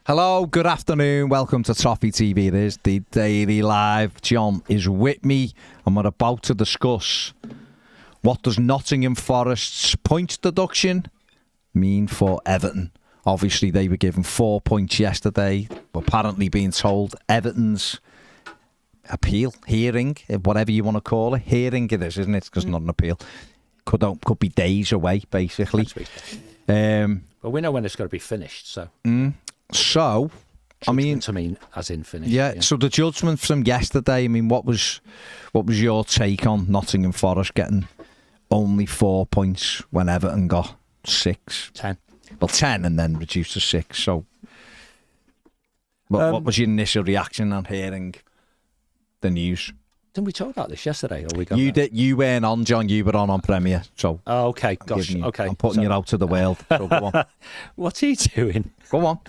Hello, good afternoon. Welcome to Toffee TV. It is the Daily Live. John is with me, and we're about to discuss what does Nottingham Forest's points deduction mean for Everton. Obviously, they were given 4 points yesterday, but apparently being told Everton's appeal, hearing, whatever you want to call it, hearing it is, isn't it? Because not an appeal. Could be days away, basically. Well, we know when it's got to be finished, so... So, as in finished. Yeah, so the judgment from yesterday, I mean, what was your take on Nottingham Forest getting only 4 points when Everton got 6? 10. Well, 10 and then reduced to 6. So, what was your initial reaction on hearing the news? Didn't we talk about this yesterday? Or we got You weren't on, John. You were on Premier. So, okay, gosh, okay. I'm putting you out to the world. So go on. What's he doing? Go on.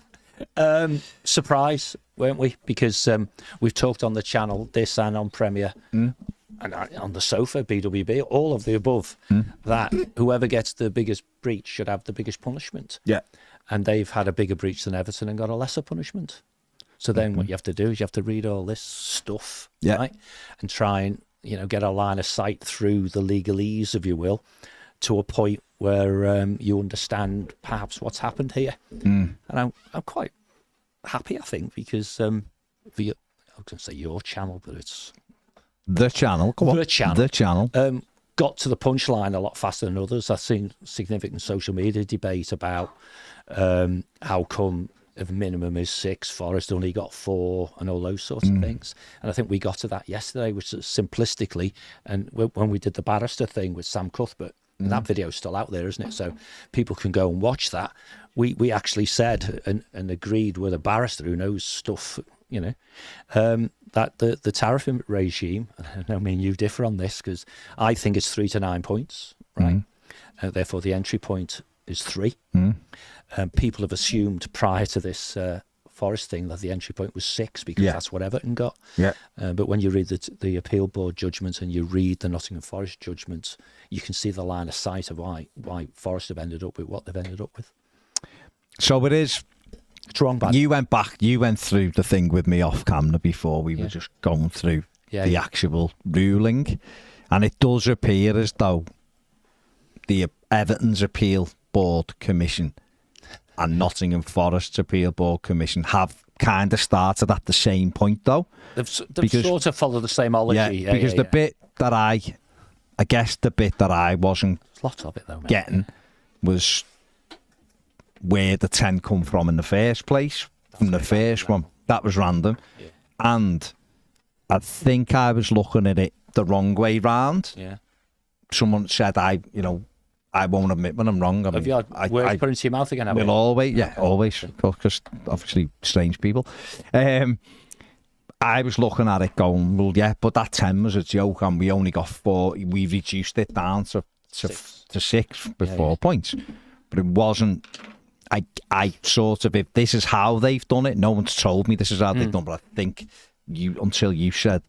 Surprise, weren't we? Because we've talked on the channel, this and on Premier, and on the sofa, BWB, all of the above, that whoever gets the biggest breach should have the biggest punishment. Yeah. And they've had a bigger breach than Everton and got a lesser punishment. So then what you have to do is you have to read all this stuff, right? And try and, get a line of sight through the legalese, if you will, to a point where you understand perhaps what's happened here. And I'm quite happy, I think, because I was going to say your channel, but it's... The channel, come on. The channel. Got to the punchline a lot faster than others. I've seen significant social media debate about how come if minimum is 6, Forest only got 4, and all those sorts of things. And I think we got to that yesterday, which is simplistically, and when we did the barrister thing with Sam Cuthbert, and that video's still out there, isn't it? So people can go and watch that. We actually said and agreed with a barrister who knows stuff, that the tariff regime, I mean, you differ on this, because I think it's 3 to 9 points, right? Therefore, the entry point is 3. People have assumed prior to this Forest thing that the entry point was 6 because that's what Everton got. But when you read the appeal board judgment and you read the Nottingham Forest judgment, you can see the line of sight of why Forest have ended up with what they've ended up with. So it is. It's wrong, bad. You went through the thing with me off camera before we were just going through the actual ruling, and it does appear as though the Everton's appeal board commission and Nottingham Forest's appeal board commission have kind of started at the same point, though. They've sort of followed the same ology. Because the bit that I guess the bit that I wasn't lots of it though, mate, getting was where the 10 come from in the first place. From the first one, that was random, and I think I was looking at it the wrong way round. Someone said I won't admit when I'm wrong. Have you had words put into your mouth again? Will always, always, because obviously strange people. I was looking at it going, well, but that 10 was a joke, and we only got 4. We reduced it down to 6 with 4 points, but it wasn't. I sort of, if this is how they've done it, no one's told me this is how they've done, but I think until you said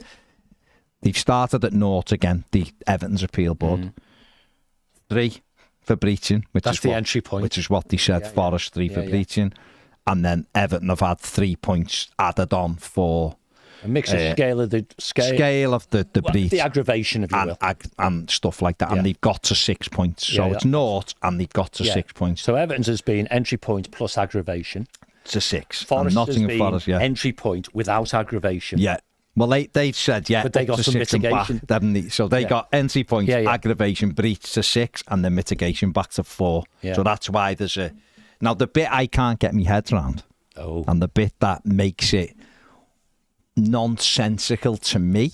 they've started at 0 again, the Everton's appeal board. 3 for breaching, that's the entry point, which is what they said. Forest 3 for breaching, and then Everton have had 3 points added on for a mixed scale of the breach, the aggravation, if you will, and stuff like that. And they've got to 6 points, so it's 0, and they've got to 6 points. So Everton's has been entry point plus aggravation to 6. Forest Nottingham has been Forest, entry point without aggravation. Well, they said, but they got some mitigation. So they got entry point, aggravation, breach to 6, and then mitigation back to 4. So that's why there's a... Now, the bit I can't get my head around, and the bit that makes it nonsensical to me,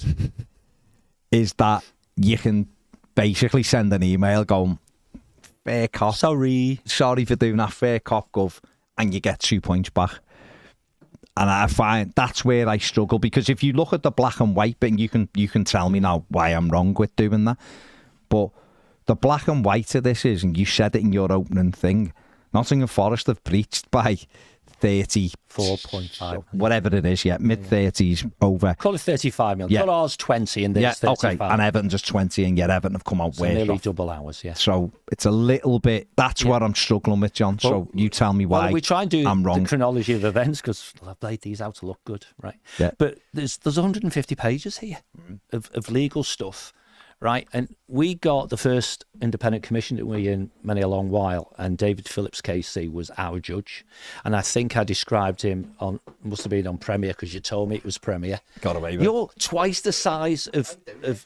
is that you can basically send an email going, fair cop. Sorry for doing that, fair cop, gov, and you get 2 points back. And I find that's where I struggle, because if you look at the black and white bit, and you can tell me now why I'm wrong with doing that, but the black and white of this is, and you said it in your opening thing, Nottingham Forest have breached by 30, 4.5. whatever it is, mid-30s over. Call it 35 million. Yeah. Call ours 20 and this Yeah, 35. okay, and Everton just 20, and yet Everton have come out So worse nearly off. double ours, yeah. So it's a little bit, that's what I'm struggling with, John. So you tell me why we try and do I'm wrong. the chronology of events because I've laid these out to look good, right? Yeah. But there's 150 pages here of legal stuff, right? And we got the first independent commission that we in many a long while, and David Phillips KC was our judge. And I think I described him on, must have been on Premier because you told me it was Premier. Got away with it. You're twice the size of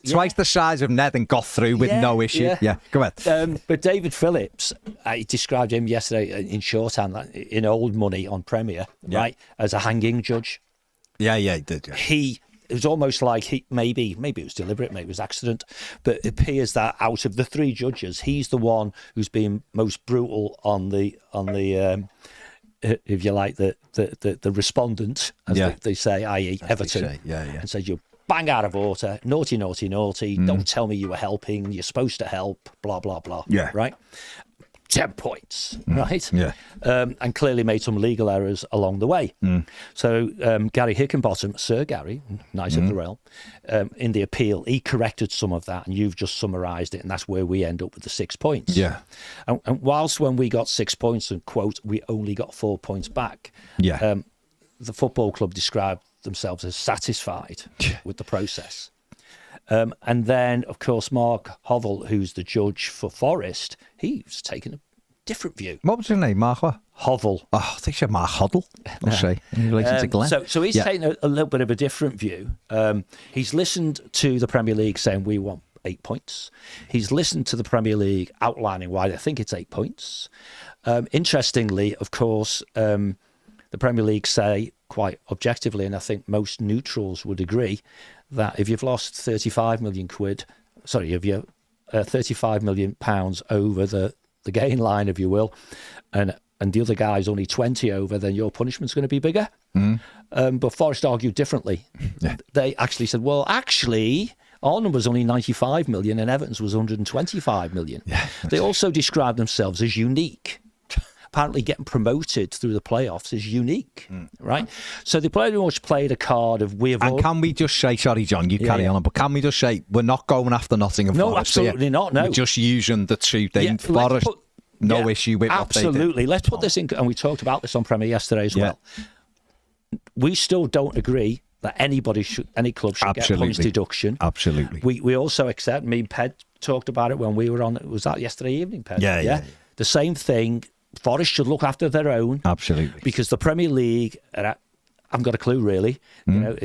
Twice the size of Ned and got through with no issue. Yeah, go ahead. But David Phillips, I described him yesterday in shorthand, in old money on Premier, right, as a hanging judge. Yeah, he did. Yeah. It was almost like maybe it was deliberate, maybe it was accident, but it appears that out of the three judges, he's the one who's been most brutal on the if you like the respondent, as they say, i.e. Everton, and said you're bang out of order, naughty, don't tell me you were helping, you're supposed to help, blah blah blah. Yeah. Right. 10 points, right? Yeah. And clearly made some legal errors along the way. So Gary Hickenbottom, Sir Gary, Knight of the Realm, in the appeal, he corrected some of that, and you've just summarised it, and that's where we end up with the 6 points. Yeah. And whilst when we got 6 points, and quote, we only got 4 points back, the football club described themselves as satisfied with the process. And then, of course, Mark Hovell, who's the judge for Forest, he's taken a different view. What was his name, Mark? Hovell. Oh, I think you said Mark Hoddle. I'll say in relation to Glenn. So he's taken a little bit of a different view. He's listened to the Premier League saying we want 8 points. He's listened to the Premier League outlining why they think it's 8 points. Interestingly, of course, the Premier League say quite objectively, and I think most neutrals would agree, that if you've lost 35 million quid, if you're 35 million pounds over the gain line, if you will, and the other guy's only 20 over, then your punishment's going to be bigger. But Forest argued differently. Yeah. They actually said, well, actually, our number's only 95 million and Everton's was 125 million. Yeah, they also described themselves as unique. Apparently getting promoted through the playoffs is unique, right? So they pretty much played a card of And can we just say, sorry, John, you carry on, but can we just say we're not going after Nottingham Forest? No, absolutely not, no. We're just using the two things. Forest, no issue with what they did. Absolutely. Let's put this in, and we talked about this on Premier yesterday as well. We still don't agree that any club should get points deduction. Absolutely. We also accept, me and Ped talked about it when we were on, was that yesterday evening, Ped? Yeah. The same thing. Forest should look after their own. Absolutely. Because the Premier League, I haven't got a clue really. You know,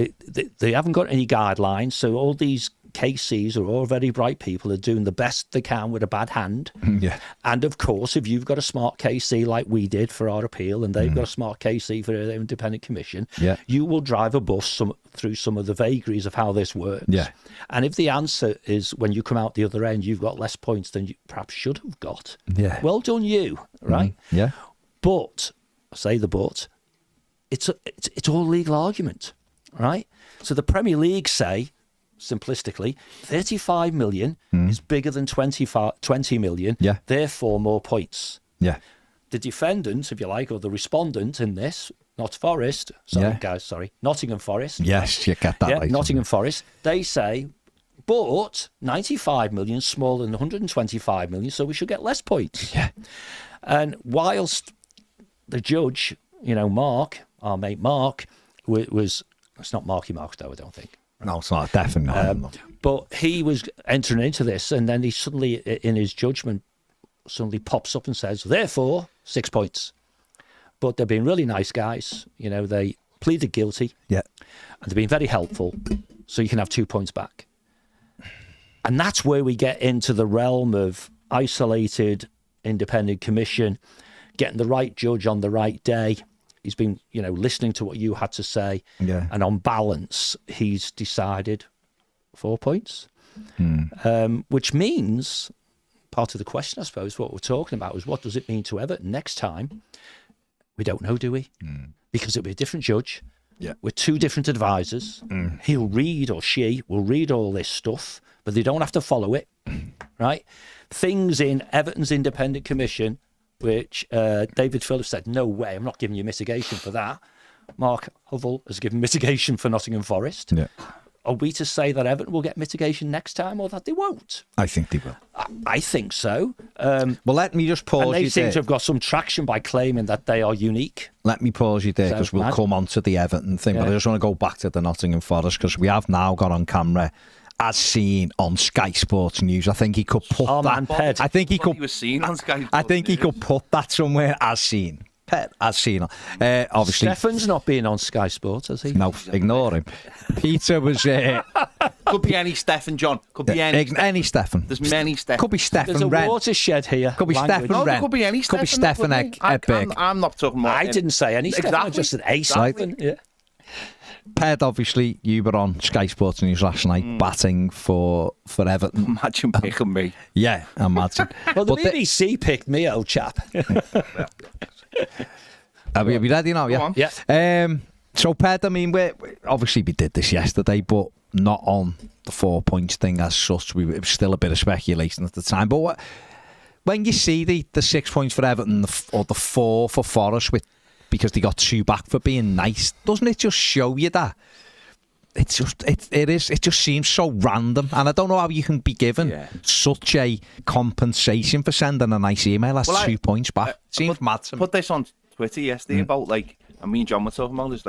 they haven't got any guidelines. So all these KCs are all very bright people are doing the best they can with a bad hand. Yeah. And of course, if you've got a smart KC like we did for our appeal, and they've got a smart KC for their independent commission, you will drive a bus through some of the vagaries of how this works. Yeah. And if the answer is when you come out the other end, you've got less points than you perhaps should have got. Yeah. Well done, you. Right. Yeah. But I say the but. It's all legal argument, right? So the Premier League say, simplistically, 35 million is bigger than 20 million, therefore more points. Yeah. The defendant, if you like, or the respondent in this, not Forest, Nottingham Forest. Yes, you get that right. Nottingham Forest, they say, but 95 million is smaller than 125 million, so we should get less points. Yeah. And whilst the judge, Mark, our mate Mark, it's not Marky Mark though, I don't think. No, it's not, definitely not. But he was entering into this, and then he suddenly, in his judgment, suddenly pops up and says, therefore, 6 points. But they've been really nice guys. They pleaded guilty. Yeah. And they've been very helpful, so you can have 2 points back. And that's where we get into the realm of isolated independent commission, getting the right judge on the right day. He's been, listening to what you had to say. Yeah. And on balance, he's decided 4 points. Which means, part of the question, I suppose, what we're talking about is what does it mean to Everton next time? We don't know, do we? Because it'll be a different judge with two different advisors. He'll read, or she will read all this stuff, but they don't have to follow it, right? Things in Everton's independent commission which David Phillips said, no way, I'm not giving you mitigation for that. Mark Hovell has given mitigation for Nottingham Forest. Yeah. Are we to say that Everton will get mitigation next time or that they won't? I think they will. I think so. Well, let me just pause and they you seem there. to have got some traction by claiming that they are unique. Let me pause you there because we'll come on to the Everton thing, but I just want to go back to the Nottingham Forest because we have now got on camera, as seen on Sky Sports News. I think he could put that. Ped. I think he could. He was seen on Sky. I think he could put that somewhere as seen. Pet as seen. Obviously, Stefan's not being on Sky Sports, has he? no, ignore him. Peter was. Could be any Stefan, John. Could be any. Stefan. There's many Stefan. Could be Stefan There's a Wren. watershed here. Could be language. Stefan No, there Wren. could be any Could be Stefan. Stefan Ebberg. I'm not talking about. I didn't say any Stefan. I just said a Stefan. Yeah. Ped, obviously, you were on Sky Sports News last night batting for Everton. Imagine picking me. Yeah, I imagine. Well, the But BBC picked me, old chap. Are we ready now? Yeah. Go on. Yeah. So, Ped, I mean, we did this yesterday, but not on the 4 points thing as such. It was still a bit of speculation at the time. But when you see the 6 points for Everton or the 4 for Forest because they got 2 back for being nice, doesn't it just show you that? It just seems so random, and I don't know how you can be given such a compensation for sending a nice email as 2 points back. Seems mad to me. Put this on Twitter yesterday about and me and John were talking about this.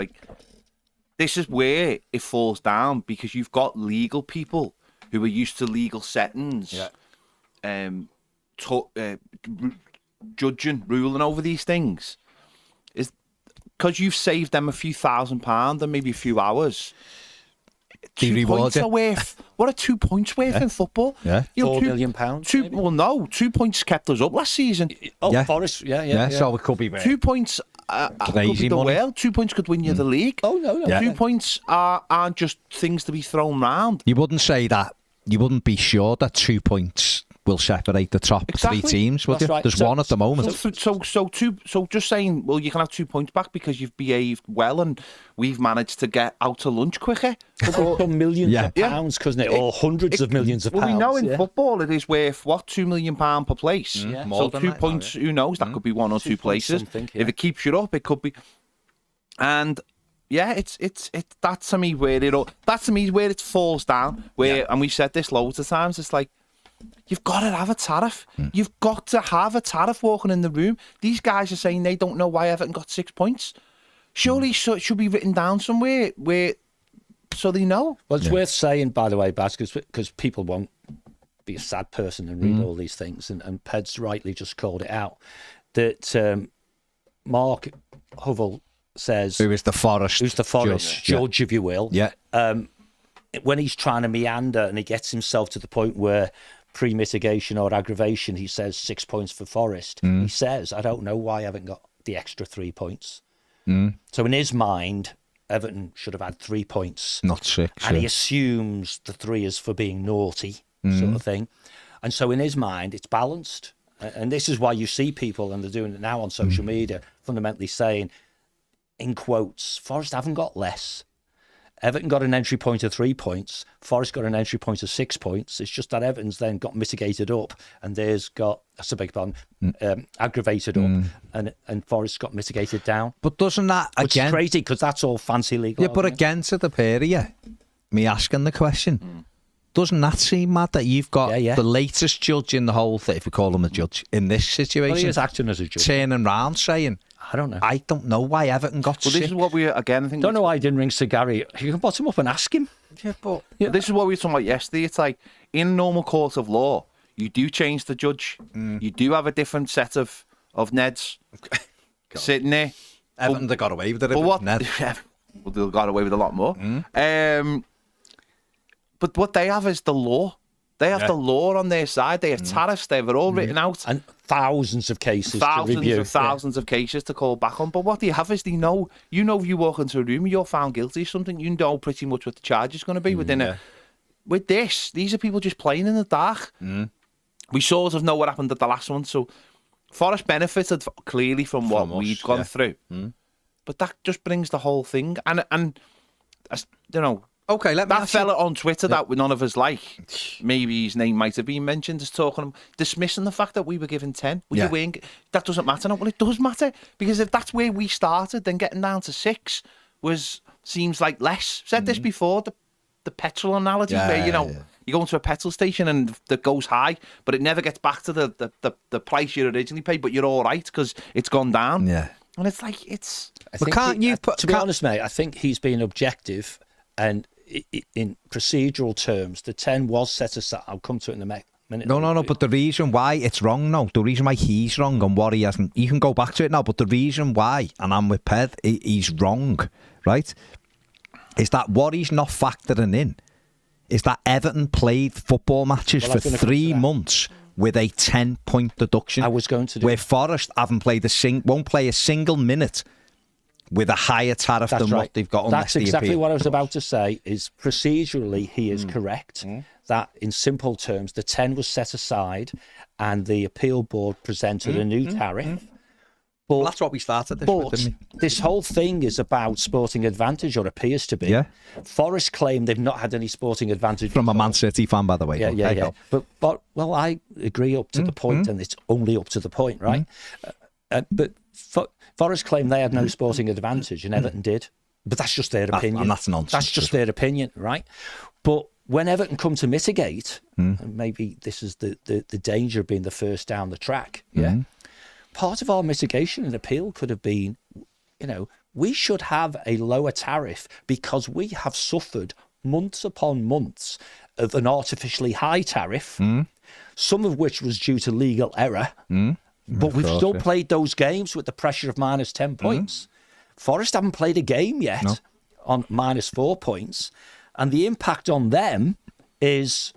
This is where it falls down because you've got legal people who are used to legal settings, judging, ruling over these things. Is because you've saved them a few £1,000 and maybe a few hours. 2 points are worth. What are 2 points worth in football? Yeah. £4 million. Well, no, 2 points kept us up last season. Oh, Forest. Yeah. So it could be 2 points could be the world. 2 points could win you the league. Oh, no. Yeah. 2 points aren't just things to be thrown round. You wouldn't say that. You wouldn't be sure that 2 points will separate the top 3 teams, would That's you? right. There's one at the moment. So just saying, well, you can have 2 points back because you've behaved well and we've managed to get out to lunch quicker. Some millions of pounds, couldn't it? Or hundreds of millions of pounds. Well, we know in football it is worth, £2 million per place. So 2 points, who knows, that could be 1 or 2 places. If it keeps you up, it could be. And yeah, it's that to me where it falls down. And we've said this loads of times. It's like, you've got to have a tariff. You've got to have a tariff walking in the room. These guys are saying they don't know why Everton got 6 points. Surely it should be written down somewhere so they know. Well, it's worth saying, by the way, Baz, because people won't be a sad person and read all these things, and Ped's rightly just called it out, that Mark Hovell says... Who's the Forest judge, if you will. Yeah. When he's trying to meander and he gets himself to the point where pre-mitigation or aggravation, he says 6 points for Forest. He says, I don't know why I haven't got the extra 3 points. So in his mind, Everton should have had 3 points. Not 6. And he assumes the 3 is for being naughty, sort of thing. And so in his mind, it's balanced. And this is why you see people, and they're doing it now on social media, fundamentally saying, in quotes, Forest haven't got less. Everton got an entry point of 3 points. Forest got an entry point of 6 points. It's just that Everton's then got mitigated up, and theirs got, aggravated up, and Forest got mitigated down. But doesn't that Which again? is crazy because that's all fancy legal. Yeah, but again, to the pair of you, me asking the question, doesn't that seem mad that you've got the latest judge in the whole thing, if we call him a judge, in this situation? Well, he is acting as a judge. Turning round saying, I don't know. I don't know why Everton got 6. This is what we, again, I think... Don't know why he didn't ring Sir Gary. You can bottom up and ask him. Yeah, but... This is what we were talking about yesterday. It's like, in normal court of law, you do change the judge. You do have a different set of Neds sitting there. Everton, they got away with it. But what... Ned. Well, they got away with a lot more. But what they have is the law. They have the law on their side. They have tariffs. They have it all written out. And thousands of cases to review. Thousands of cases to call back on. But what they have is they know. You know, if you walk into a room and you're found guilty of something, you know pretty much what the charge is going to be within it. With this, these are people just playing in the dark. We sort of know what happened at the last one. So Forest benefited clearly from what we'd gone through. But that just brings the whole thing. And you know, Okay, let me that ask you- fella on Twitter that none of us like, maybe his name might have been mentioned, is dismissing the fact that we were given 10. Yeah. That doesn't matter. No, well, it does matter, because if that's where we started, then getting down to 6 seems like less. Said this before, the petrol analogy, where you go into a petrol station and that goes high, but it never gets back to the price you originally paid, but you're all right because it's gone down. Yeah. And it's like, it's... To be honest, mate, I think he's being objective, and in procedural terms, the 10 was set aside. I'll come to it in a minute. No, but the reason why it's wrong, the reason why he's wrong and what he hasn't, you can go back to it now, but the reason why, and I'm with Ped, he's wrong, right, is that what he's not factoring in is that Everton played football matches for 3 months with a 10-point deduction. I was going to do where Forest won't play a single minute with a higher tariff than what they've got. That's exactly what I was about to say. Is procedurally he is correct that in simple terms the 10 was set aside and the appeal board presented a new tariff. But that's what we started this with, didn't we? This whole thing is about sporting advantage, or appears to be. Yeah. Forest claim they've not had any sporting advantage. From a Man City fan, by the way. Yeah. But I agree up to the point, and it's only up to the point, right? But Forest claim they had no sporting advantage, and Everton did. But that's just their opinion. And that's nonsense. That's just their opinion, right? But when Everton come to mitigate, and maybe this is the danger of being the first down the track, part of our mitigation and appeal could have been, we should have a lower tariff because we have suffered months upon months of an artificially high tariff, some of which was due to legal error. But we've still played those games with the pressure of minus 10 points. Forest haven't played a game yet on minus 4 points. And the impact on them is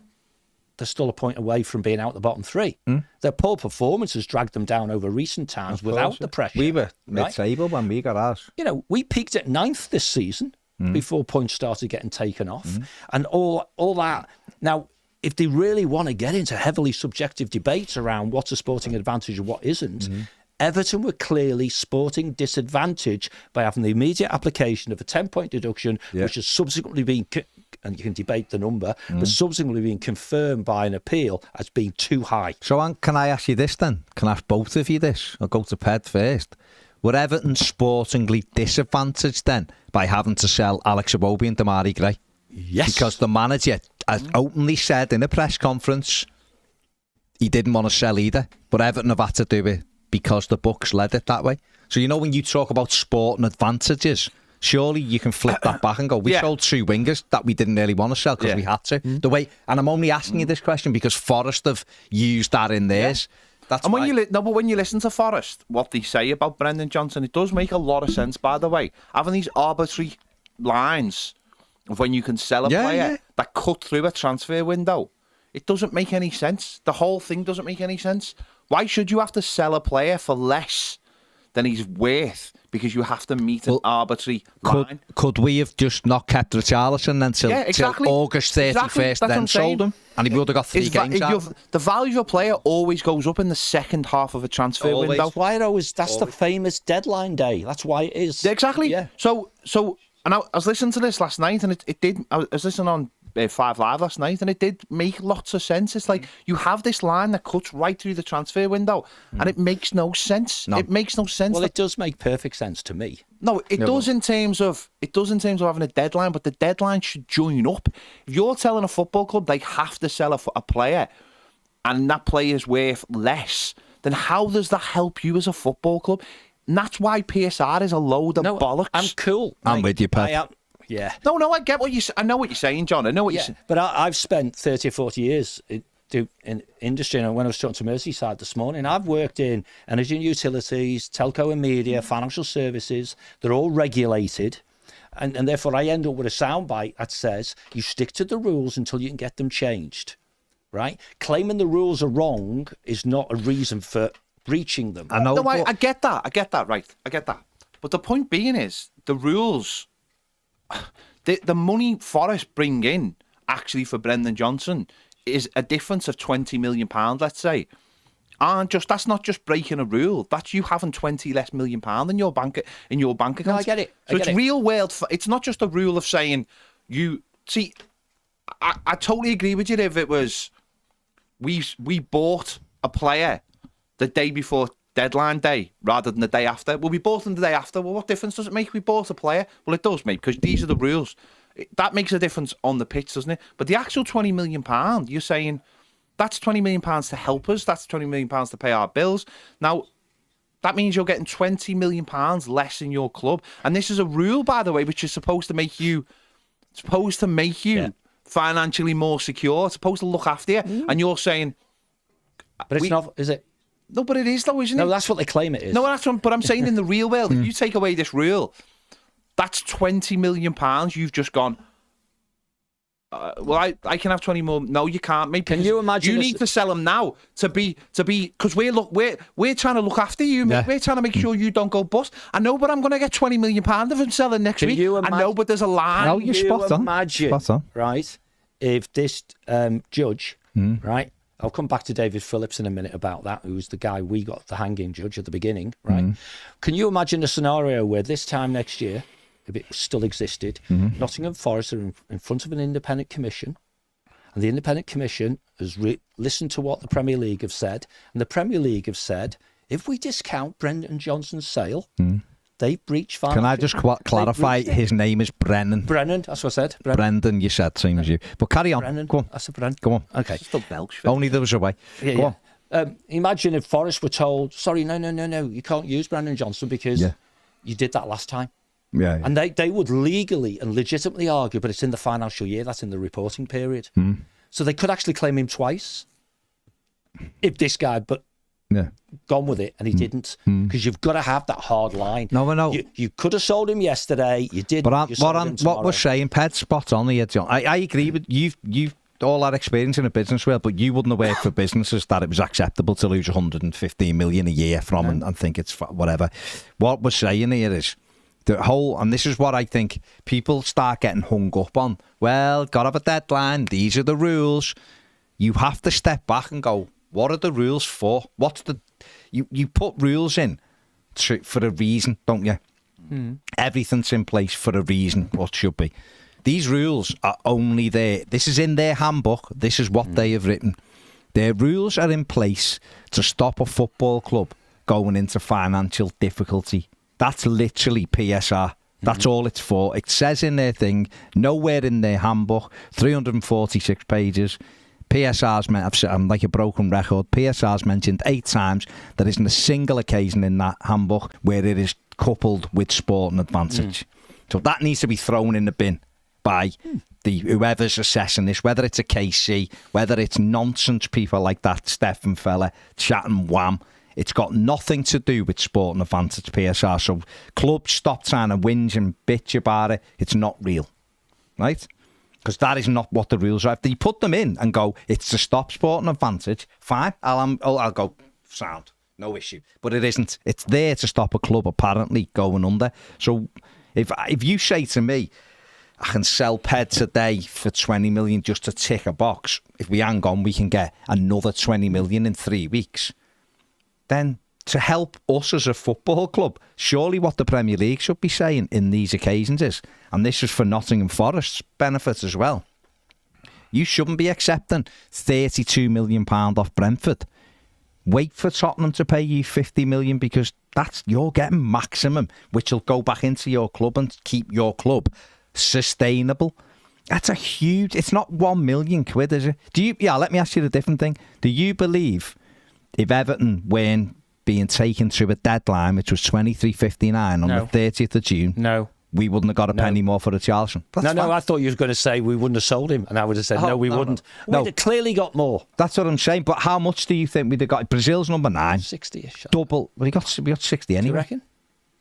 they're still a point away from being out the bottom 3. Their poor performance has dragged them down over recent times without the pressure. We were mid-table when we got ours. We peaked at 9th this season before points started getting taken off. And all that. Now, if they really want to get into heavily subjective debates around what's a sporting advantage and what isn't, Everton were clearly sporting disadvantage by having the immediate application of a 10-point deduction, which has subsequently been, and you can debate the number, but subsequently been confirmed by an appeal as being too high. So, can I ask you this then? Can I ask both of you this? I'll go to Ped first. Were Everton sportingly disadvantaged then by having to sell Alex Iwobi and Damari Gray? Yes. Because the manager has openly said in a press conference he didn't want to sell either, but Everton have had to do it because the books led it that way. So when you talk about sporting advantages, surely you can flip that back and go, we sold 2 wingers that we didn't really want to sell because we had to. The way, and I'm only asking you this question because Forest have used that in theirs. That's and when you listen to Forest, what they say about Brendan Johnson, it does make a lot of sense, by the way. Having these arbitrary lines of when you can sell a player that cut through a transfer window, it doesn't make any sense. The whole thing doesn't make any sense. Why should you have to sell a player for less than he's worth because you have to meet an arbitrary line? Could we have just not kept Richarlison until August 31st, then sold him? And he would have got 3 games out. The value of a player always goes up in the second half of a transfer window. That's the famous deadline day. That's why it is. Exactly. Yeah. So, and I was listening to this last night, and it did. I was listening on 5 Live last night, and it did make lots of sense. It's like you have this line that cuts right through the transfer window, and it makes no sense. It makes no sense. Well, it does make perfect sense to me. No, it does in terms of having a deadline, but the deadline should join up. If you're telling a football club they have to sell a player, and that player is worth less, then how does that help you as a football club? And that's why PSR is a load of bollocks. I'm cool. I'm with you, Pat. Yeah. No, I get what you. I know what you're saying, John. I know what you're saying. But I've spent 30 or 40 years in industry, and when I was talking to Merseyside this morning, I've worked in energy and utilities, telco and media, financial services. They're all regulated, and therefore I end up with a soundbite that says you stick to the rules until you can get them changed. Right? Claiming the rules are wrong is not a reason for breaching them. I know. I get that. Right. I get that. But the point being is the rules. The money Forest bring in actually for Brendan Johnson is a difference of £20 million, let's say. That's not just breaking a rule. That's you having 20 less million pound in your bank account. No, I get it. So it's real world. It's not just a rule of saying you see, I totally agree with you if it was we bought a player the day before deadline day rather than the day after. Well, we bought them the day after. Well, what difference does it make? We bought a player. Well, it does, mate, because these are the rules. That makes a difference on the pitch, doesn't it? But the actual £20 million, you're saying that's £20 million to help us. That's £20 million to pay our bills. Now, that means you're getting £20 million less in your club. And this is a rule, by the way, which is supposed to make you financially more secure. It's supposed to look after you. And you're saying... But it's not, is it? No, but it is, though, isn't it? No, that's what they claim it is. No, but I'm saying in the real world, if you take away this rule, that's £20 million. You've just gone... well, I can have 20 more. No, you can't, mate. Can you imagine? You need to sell them now to be because we're trying to look after you, mate. We're trying to make sure you don't go bust. I know, but I'm going to get £20 million of him selling next week. I know, but there's a line. No, you're spot on. Imagine, spot on. Right? If this judge, right? I'll come back to David Phillips in a minute about that, who's the guy we got the hanging judge at the beginning, right? Can you imagine a scenario where this time next year, if it still existed, Nottingham Forest are in front of an independent commission, and the independent commission has listened to what the Premier League have said, and the Premier League have said, if we discount Brendan Johnson's sale, they breach financial... Can I just clarify? His name is Brennan. Brennan, that's what I said. Brendan, you said, same as you. But carry on. Brennan. Go on. That's a Brennan. Go on. Okay. It's still Welsh. Only there was a way. Go on. Imagine if Forest were told, sorry, no, you can't use Brendan Johnson because you did that last time. Yeah. And they would legally and legitimately argue, but it's in the financial year, that's in the reporting period. So they could actually claim him twice if this guy gone with it and he didn't, because you've got to have that hard line. No. You could have sold him yesterday, you didn't. But what we're saying, Ped's spot on here, John. I agree with you've all that experience in a business world, but you wouldn't have worked for businesses that it was acceptable to lose 115 million a year from and think it's whatever. What we're saying here is the whole, and this is what I think people start getting hung up on. Well, got to have a deadline. These are the rules. You have to step back and go, what are the rules for? What's the you put rules in for a reason, don't you? Everything's in place for a reason. What should be? These rules are only there. This is in their handbook. This is what they have written. Their rules are in place to stop a football club going into financial difficulty. That's literally PSR. That's all it's for. It says in their thing, nowhere in their handbook, 346 pages. PSR's I'm like a broken record. PSR's mentioned 8 times. There isn't a single occasion in that handbook where it is coupled with sporting advantage. So that needs to be thrown in the bin by whoever's assessing this, whether it's a KC, whether it's nonsense people like that Stephen fella chatting wham. It's got nothing to do with sporting advantage PSR. So clubs stop trying to whinge and bitch about it. It's not real, right? Because that is not what the rules are. If they put them in and go, it's to stop sporting advantage, fine, I'll go, sound, no issue. But it isn't. It's there to stop a club apparently going under. So if you say to me, I can sell Ped today for 20 million just to tick a box, if we hang on, we can get another 20 million in 3 weeks. Then to help us as a football club, surely what the Premier League should be saying in these occasions is, and this is for Nottingham Forest's benefit as well, you shouldn't be accepting £32 million off Brentford. Wait for Tottenham to pay you 50 million because you're getting maximum, which will go back into your club and keep your club sustainable. That's a huge, it's not 1 million quid, is it? Let me ask you a different thing. Do you believe if Everton weren't being taken through a deadline, which was 23.59 on the 30th of June, we wouldn't have got a penny more for Richarlison? No, I thought you were going to say we wouldn't have sold him, and I would have said, we wouldn't. No. We'd have clearly got more. That's what I'm saying, but how much do you think we'd have got? Brazil's number 9. 60-ish. Double. We got 60 anyway. Do you reckon?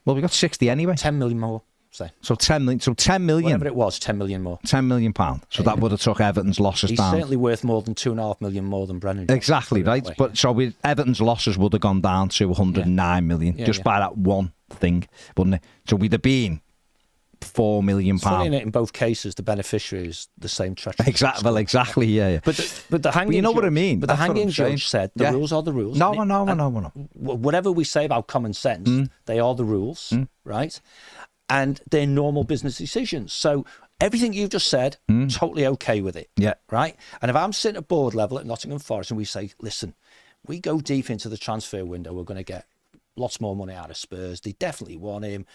Well, we got 60 anyway. 10 million more, say. So 10 million. So 10 million. Whatever it was, 10 million more. £10 million. So that would have took Everton's losses He's down. He's certainly worth more than 2.5 million more than Brennan. Exactly, right? But so Everton's losses would have gone down to 109 million just by that one thing, wouldn't it? So we'd have been £4 million. It's funny, in both cases, the beneficiary is the same treachery. Exactly, yeah. But the hanging you know judge, what I mean? But the hanging judge said the rules are the rules. No. Whatever we say about common sense, they are the rules, right? And they're normal business decisions. So everything you've just said, totally okay with it. Yeah. Right? And if I'm sitting at board level at Nottingham Forest and we say, listen, we go deep into the transfer window, we're going to get lots more money out of Spurs. They definitely want him.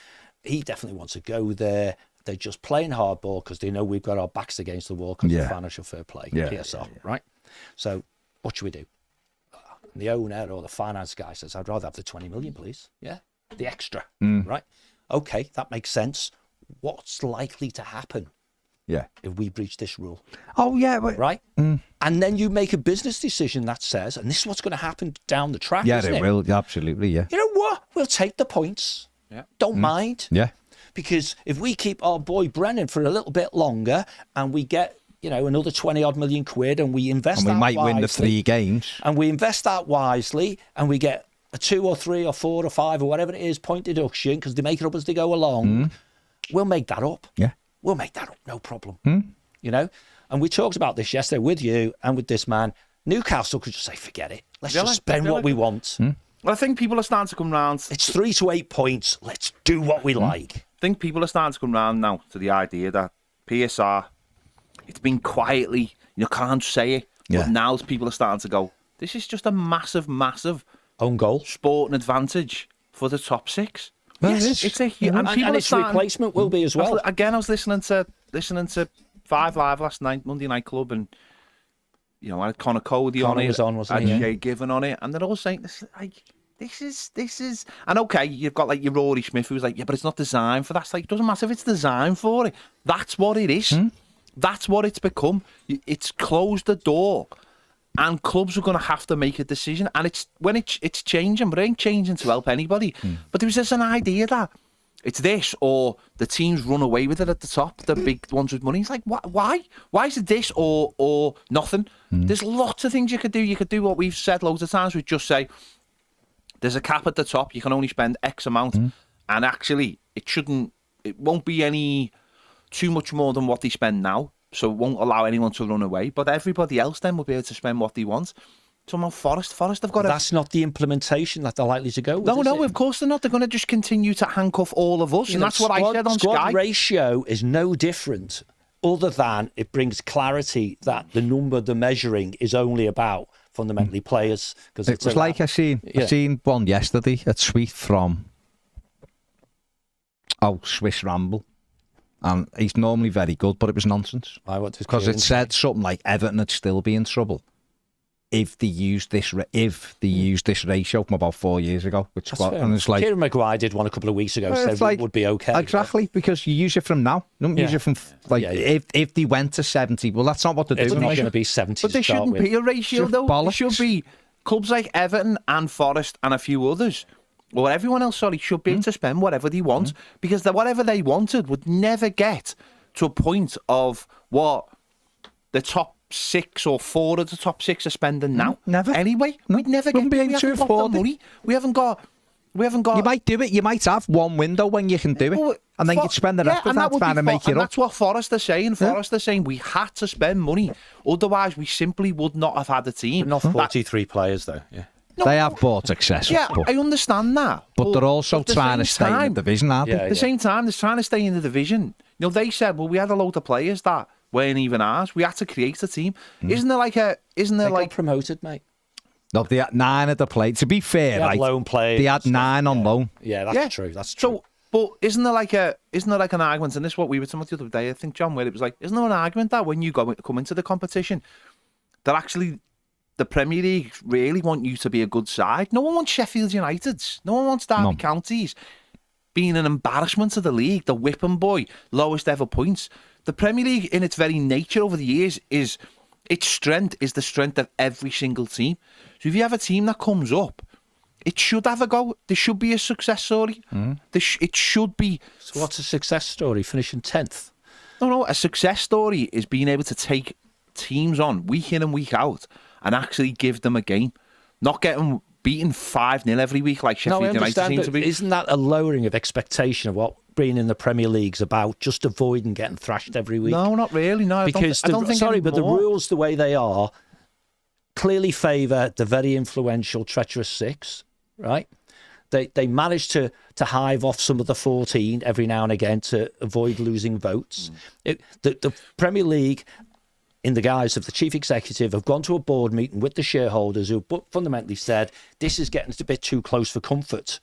He definitely wants to go there. They're just playing hardball because they know we've got our backs against the wall because of financial fair play, PSR, right? So what should we do? The owner or the finance guy says, I'd rather have the 20 million, please. Yeah, the extra, right? Okay, that makes sense. What's likely to happen if we breach this rule? Oh, yeah. Right? And then you make a business decision that says, and this is what's going to happen down the track, isn't it? Will. Absolutely, yeah. You know what? We'll take the points. Yeah. Don't mind. Yeah. Because if we keep our boy Brennan for a little bit longer and we get, another 20 odd million quid and we invest and we might wisely, win the 3 games. And we invest that wisely and we get a 2 or 3 or 4 or 5 or whatever it is point deduction because they make it up as they go along, we'll make that up. Yeah. We'll make that up, no problem. And we talked about this yesterday with you and with this man. Newcastle could just say, forget it. Let's just spend what we want. Well, I think people are starting to come round. It's 3 to 8 points. Let's do what we like. I think people are starting to come round now to the idea that PSR, it's been quietly, can't say it, but now people are starting to go, this is just a massive, massive own goal sporting advantage for the top 6. Well, yes, it's a huge, and its replacement will be as well. Again, I was listening to 5 Live last night, Monday Night Club, and I had Connor Cody on it, wasn't I had Shay Given on it, and they're all saying this is, and okay, you've got like your Rory Smith who's like, yeah, but it's not designed for that. It's like, it doesn't matter if it's designed for it. That's what it is. That's what it's become. It's closed the door, and clubs are going to have to make a decision. And it's changing, but it ain't changing to help anybody. But there was just an idea that it's this, or the teams run away with it at the top, the big ones with money. It's like, why? Why is it this or nothing? There's lots of things you could do. You could do what we've said loads of times. We just say, there's a cap at the top. You can only spend X amount. And actually, it won't be too much more than what they spend now. So it won't allow anyone to run away. But everybody else then will be able to spend what they want. So Forest have got That's not the implementation that they're likely to go with. No, of course they're not. They're going to just continue to handcuff all of us. And that's what I said on Squad Sky. ratio is no different, other than it brings clarity that the number they're measuring is only about fundamentally players. Because it was like I seen one yesterday, a tweet from Swiss Ramble, and he's normally very good, but it was nonsense because it said something like Everton would still be in trouble if they used this ratio from about 4 years ago. And it's like Kieran Maguire did one a couple of weeks ago, said it would be okay. Exactly, because you use it from now. You don't use it from if they went to 70. Well, that's not what they're doing. It's not going to be 70. But there shouldn't be a ratio though. There should be clubs like Everton and Forest and a few others, or everyone else. Should be able to spend whatever they want because whatever they wanted would never get to a point of what the top 6 or 4 of the top 6 are spending now. Never. Anyway, we'd never get the money. We haven't got. You might do it. You might have one window when you can do it, and then you'd spend the rest of that trying to make it up. That's what Forest are saying. Forest are saying we had to spend money, otherwise we simply would not have had a team. But not 43 players though. Yeah. No, they have bought successful. Yeah, I understand that. But they're also trying to stay in the division, aren't they? At the same time, they're trying to stay in the division. They said, well, we had a load of players that weren't even ours. We had to create a team. Isn't there got promoted, mate? No, they had 9 at the play. To be fair, they had loan players. They had 9 on loan. Yeah, that's true. That's true. So, but isn't there like an argument? And this is what we were talking about the other day. I think John, where it was like, isn't there an argument that when you come into the competition, that actually the Premier League really want you to be a good side? No one wants Sheffield United's. No one wants Derby County's being an embarrassment to the league. The whipping boy, lowest ever points. The Premier League, in its very nature over the years, its strength is the strength of every single team. So if you have a team that comes up, it should have a go. There should be a success story. It should be. So what's a success story? Finishing 10th? No. A success story is being able to take teams on week in and week out and actually give them a game. Not getting beaten 5-0 every week like Sheffield United seem to be. Isn't that a lowering of expectation of what being in the Premier League's about? Just avoiding getting thrashed every week? No, not really. No, because I don't think but the rules, the way they are, clearly favour the very influential treacherous 6, right? they manage to hive off some of the 14 every now and again to avoid losing votes. The Premier League, in the guise of the chief executive, have gone to a board meeting with the shareholders who fundamentally said, this is getting a bit too close for comfort.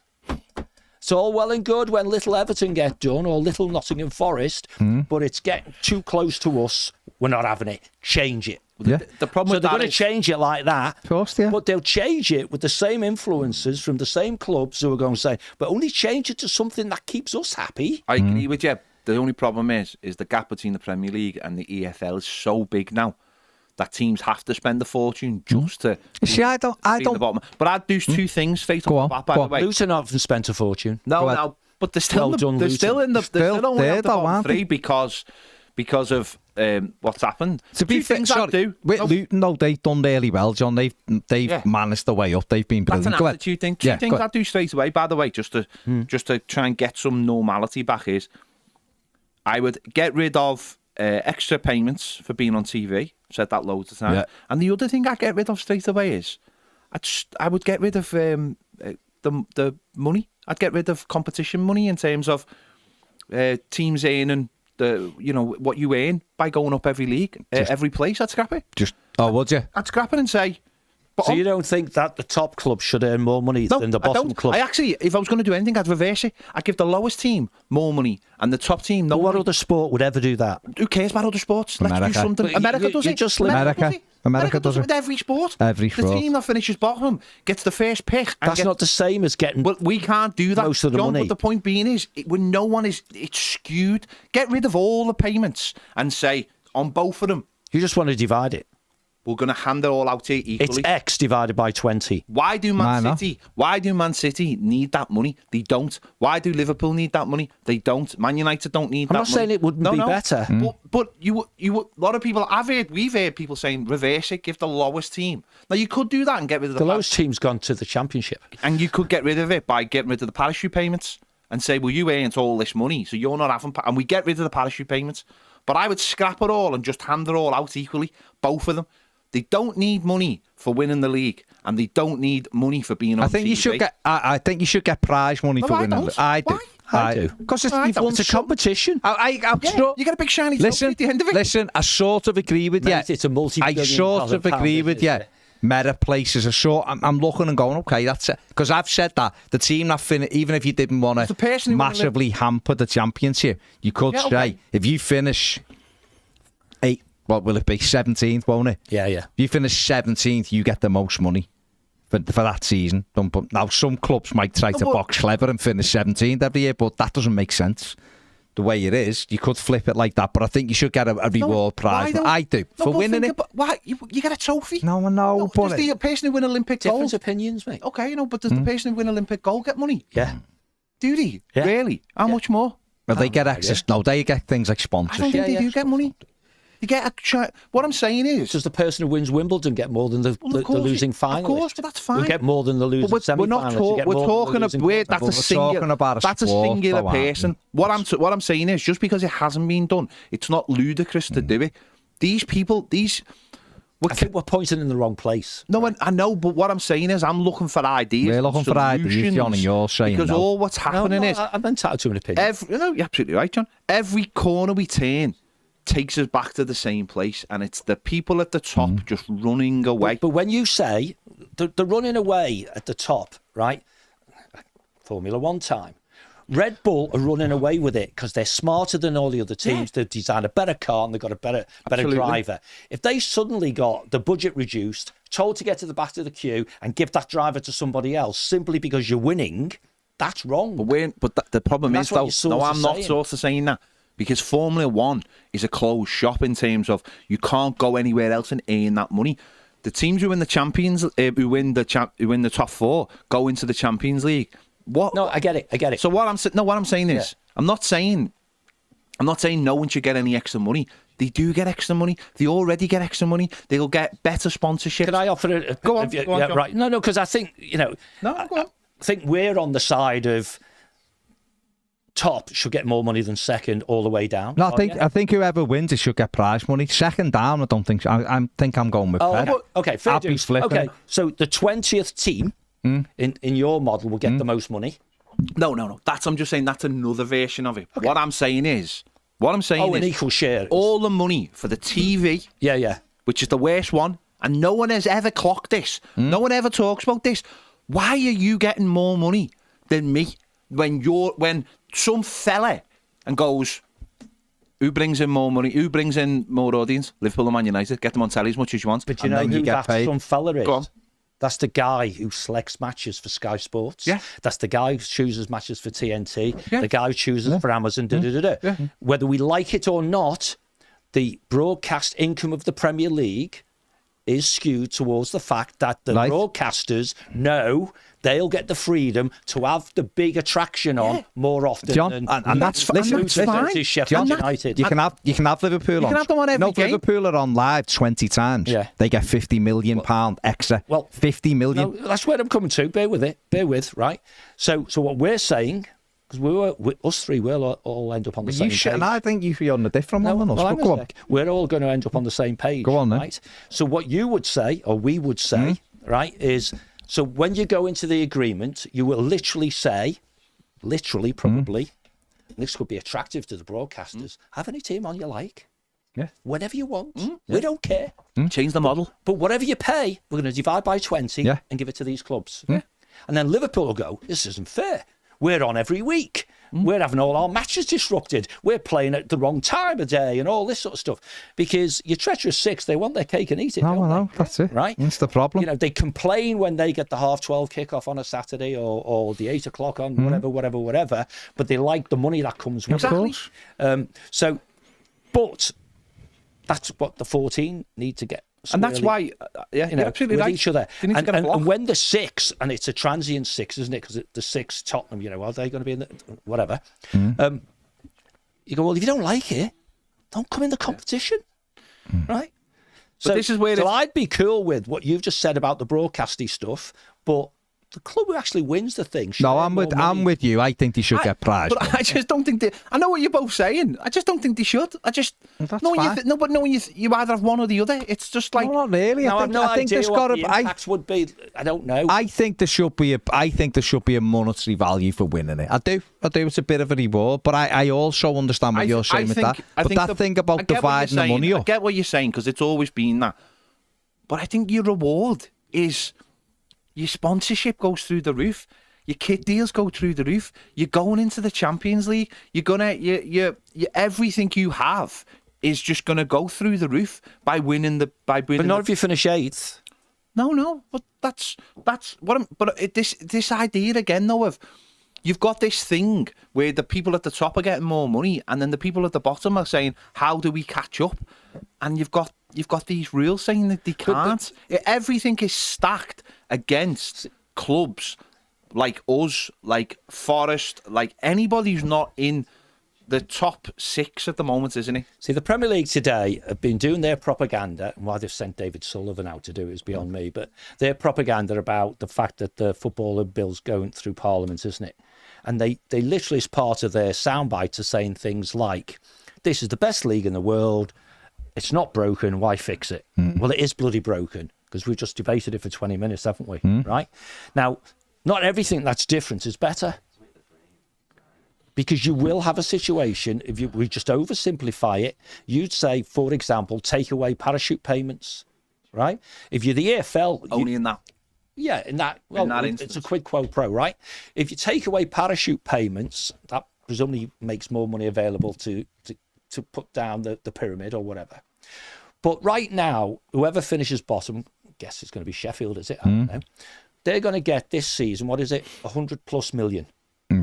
It's all well and good when little Everton get done or little Nottingham Forest, but it's getting too close to us. We're not having it. Change it. Yeah. The problem So with they're that going to is, change it like that. Of course, yeah. But they'll change it with the same influences from the same clubs who are going to say, but only change it to something that keeps us happy. I agree with you. The only problem is the gap between the Premier League and the EFL is so big now that teams have to spend a fortune just to. See, I don't. The bottom. But I'd do two things straight Go off on, the bat, by go the on. way. Luton haven't spent a fortune. No, but they're still Well done, they're Luton. still in the they're still only there, at the though, bottom aren't three they? because of what's happened. To be Two fair, things I'd do. with No, Luton, though, they've done really well, John. They've Yeah. managed the way up. They've been That's brilliant. an Go ahead. attitude thing. Two Yeah, things go ahead. I'd do straight away, by the way, just to try and get some normality back is I would get rid of extra payments for being on TV. I've said that loads of times. Yeah. And the other thing I'd get rid of straight away is I would get rid of the money. I'd get rid of competition money in terms of teams earning what you earn by going up every league, every place. I'd scrap it. Would you? I'd scrap it and say. So you don't think that the top club should earn more money than the bottom club? I actually, if I was going to do anything, I'd reverse it. I'd give the lowest team more money and the top team no But what money. other sport would ever do that? Who cares about other sports? Let's do America. something. But America does you it. just live- America does does it it. with every sport. Every The sport. team that finishes bottom gets the first pick. And That's not the same as getting. But we can't do that. Most of the John, money. But the point being is, when no one is, it's skewed. Get rid of all the payments and say on both of them, You just want to divide it. we're going to hand it all out to you It's equally. X divided by 20. Why do Man Why City? Why do Man City need that money? They don't. Why do Liverpool need that money? They don't. Man United don't need I'm that not money. saying it wouldn't be better. But you a lot of people we've heard people saying reverse it, give the lowest team. Now you could do that and get rid of The lowest team's gone to the championship. and you could get rid of it by getting rid of the parachute payments and say, well, you earned all this money, so you're not having. And we get rid of the parachute payments. But I would scrap it all and just hand it all out equally, both of them. They don't need money for winning the league, and they don't need money for being on I think TV. you should get. I think you should get prize money No, for I winning. don't. I do. Why? I do. Because I you've don't. won It's a some. competition. I'm Yeah, sure. you get a big shiny Listen, trophy at the end of it. listen. I sort of agree with you. Mate, it's a multi-billion I sort of pound agree with you. business, Meta places are sort. I'm looking and going, okay, that's it. Because I've said that the team that even if you didn't want The to person who wanna massively hamper the championship, you could Yeah, say okay. if you finish 8th, what will it be? 17th, won't it? Yeah. If you finish 17th, you get the most money for that season. Now, some clubs might try to but- box clever and finish 17th every year, but that doesn't make sense. The way it is, you could flip it like that, but I think you should get a reward prize. I do. For winning it. Why you get a trophy? No, I know, No, but does the person who win Olympic gold? Different opinions, mate. Okay, but does the person who win Olympic gold get money? Yeah. Do they? Yeah. Really? How much more? Well, they get access. No, they get things like I don't sponsorship. think they yeah. do get money. You get what I'm saying is. Does the person who wins Wimbledon get more than the losing finalist? Of course, but that's fine. You get more than the losing But we're not semi-finalist. You get we're more than the talking losing about that's a We're singular. talking about a That's a sport, singular though, aren't we? person. What I'm saying is, just because it hasn't been done, it's not ludicrous to do it. These people, I think we're pointing in the wrong place. No, I know, but what I'm saying is, I'm looking for ideas. We're looking for ideas, solutions, John, and you're saying because no. all what's happening is I'm entitled to an opinion. you're absolutely right, John. Every corner we turn takes us back to the same place, and it's the people at the top just running away. But when you say the running away at the top, right? Formula One time. Red Bull are running away with it because they're smarter than all the other teams. They've designed a better car and they've got a better Absolutely. driver. If they suddenly got the budget reduced, told to get to the back of the queue and give that driver to somebody else simply because you're winning, that's wrong. But the problem And is, that's what though, you're sort no, of I'm not saying. sort of saying that. Because Formula One is a closed shop in terms of you can't go anywhere else and earn that money. The teams who win the champions, who win the top four, go into the Champions League. What? No, I get it. So what I'm saying is, I'm not saying no one should get any extra money. They do get extra money. They already get extra money. They'll get better sponsorship. Can I offer a Go on, yeah, go on. right. No, because I think, No, go on. I think we're on the side of top should get more money than second all the way down. No, I think whoever wins it should get prize money. Second down, I don't think so. I think I'm going with Perry. Okay, fair I'll be dues. flipping. Okay, so the 20th team in your model will get the most money. No. I'm just saying that's another version of it. Okay. What I'm saying is an equal share. All the money for the TV, which is the worst one, and no one has ever clocked this. No one ever talks about this. Why are you getting more money than me when some fella and goes, who brings in more money? Who brings in more audience? Liverpool and Man United. Get them on telly as much as you want. But you know who that some fella is? Go on. That's the guy who selects matches for Sky Sports. Yeah. That's the guy who chooses matches for TNT. Yeah. The guy who chooses for Amazon. Yeah. Whether we like it or not, the broadcast income of the Premier League is skewed towards the fact that the broadcasters know they'll get the freedom to have the big attraction on more often. John, and that's fine. Sheffield United. You can have Liverpool on. You can have them on every game. Liverpool are on live 20 times. Yeah. They get £50 million extra. Well, 50 million. No, that's where I'm coming to. Bear with, right? So what we're saying, because us three will all end up on the same page. And I think you're on a different one than us. Well, go on. We're all going to end up on the same page. Go on, then. Right? So what you would say, or we would say, right, is... So when you go into the agreement, you will literally say, probably, this could be attractive to the broadcasters, have any team on you like. Yeah. Whenever you want. We don't care. Change the model. But whatever you pay, we're going to divide by 20 and give it to these clubs. Yeah. And then Liverpool will go, this isn't fair. We're on every week. We're having all our matches disrupted. We're playing at the wrong time of day and all this sort of stuff. Because your treacherous six, they want their cake and eat it. No, that's it. Right? That's the problem. You know, they complain when they get the 12:30 kickoff on a Saturday or the 8 o'clock on whatever. But they like the money that comes with it. But that's what the 14 need to get. And that's why, absolutely with right. each other. And when the 6, and it's a transient 6, isn't it? Because the 6 Tottenham, are they going to be in the whatever? You go, well, if you don't like it, don't come in the competition, right? So this is where I'd be cool with what you've just said about the broadcasty stuff, but the club who actually wins the thing. No, I'm with you. I think they should get prize. But I just don't think they. I know what you're both saying. I just don't think they should. I just knowing you either have one or the other. It's just like not really. I think there's got to. The impact would be. I don't know. I think there should be a monetary value for winning it. I do. It's a bit of a reward, but I also understand what you're saying with that. But that thing about dividing the money up. I get what you're saying because it's always been that. But I think your reward is. Your sponsorship goes through the roof. Your kit deals go through the roof. You're going into the Champions League. You're gonna, everything you have is just gonna go through the roof by winning the. But not if you finish 8th. No. But that's what I'm. But this idea again though of you've got this thing where the people at the top are getting more money, and then the people at the bottom are saying, "How do we catch up?" And you've got these rules saying that they can't. Everything is stacked against clubs like us, like Forest, like anybody who's not in the top 6 at the moment, isn't he? See, the Premier League today have been doing their propaganda, and why they've sent David Sullivan out to do it is beyond me, but their propaganda about the fact that the footballer bill's going through Parliament, isn't it? And they literally, as part of their soundbite, are saying things like, this is the best league in the world, it's not broken, why fix it? Well, it is bloody broken, because we've just debated it for 20 minutes, haven't we? Right? Now, not everything that's different is better. Because you will have a situation, if we just oversimplify it, you'd say, for example, take away parachute payments, right? If you're the EFL... Only in that. Yeah, in that it's a quid quo pro, right? If you take away parachute payments, that presumably makes more money available to put down the pyramid or whatever. But right now, whoever finishes bottom, I guess it's going to be Sheffield, is it? I don't know. They're going to get this season, what is it, 100+ million.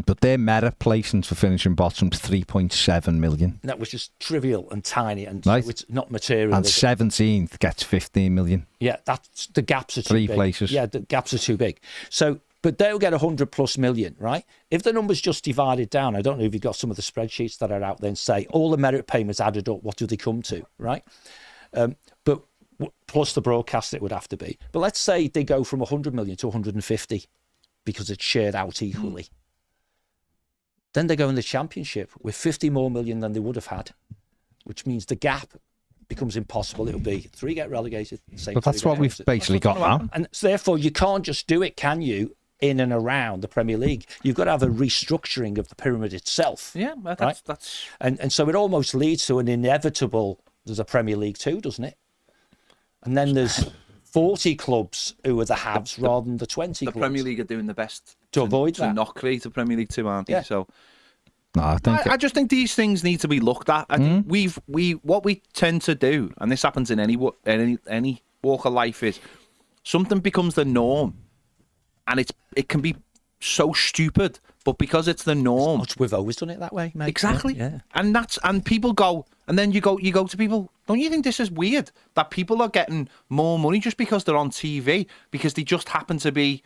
But their merit placements for finishing bottom's 3.7 million. That was just trivial and tiny, and so it's not material. And 17th gets 15 million. Yeah, that's the gaps are too big. 3 places. Yeah, the gaps are too big. So, but they'll get 100+ million, right? If the number's just divided down, I don't know if you've got some of the spreadsheets that are out there and say all the merit payments added up, what do they come to, right? But plus the broadcast it would have to be. But let's say they go from 100 million to 150 because it's shared out equally. Then they go in the Championship with 50 more million than they would have had, which means the gap becomes impossible. It'll be 3 get relegated. Same But that's what we've basically got now. And so therefore, you can't just do it, can you, in and around the Premier League? You've got to have a restructuring of the pyramid itself. Yeah, that's... And so it almost leads to an inevitable, there's a Premier League 2, doesn't it? And then there's 40 clubs who are the haves rather than the 20 clubs. The Premier League are doing the best to avoid to that. not create a Premier League 2, aren't they? Yeah. So... No, I just think these things need to be looked at. I think what we tend to do, and this happens in any walk of life, is something becomes the norm, and it can be so stupid, but because it's the norm, We've always done it that way, mate. exactly. Yeah. And people go, and then you go to people. Don't you think this is weird that people are getting more money just because they're on TV, because they just happen to be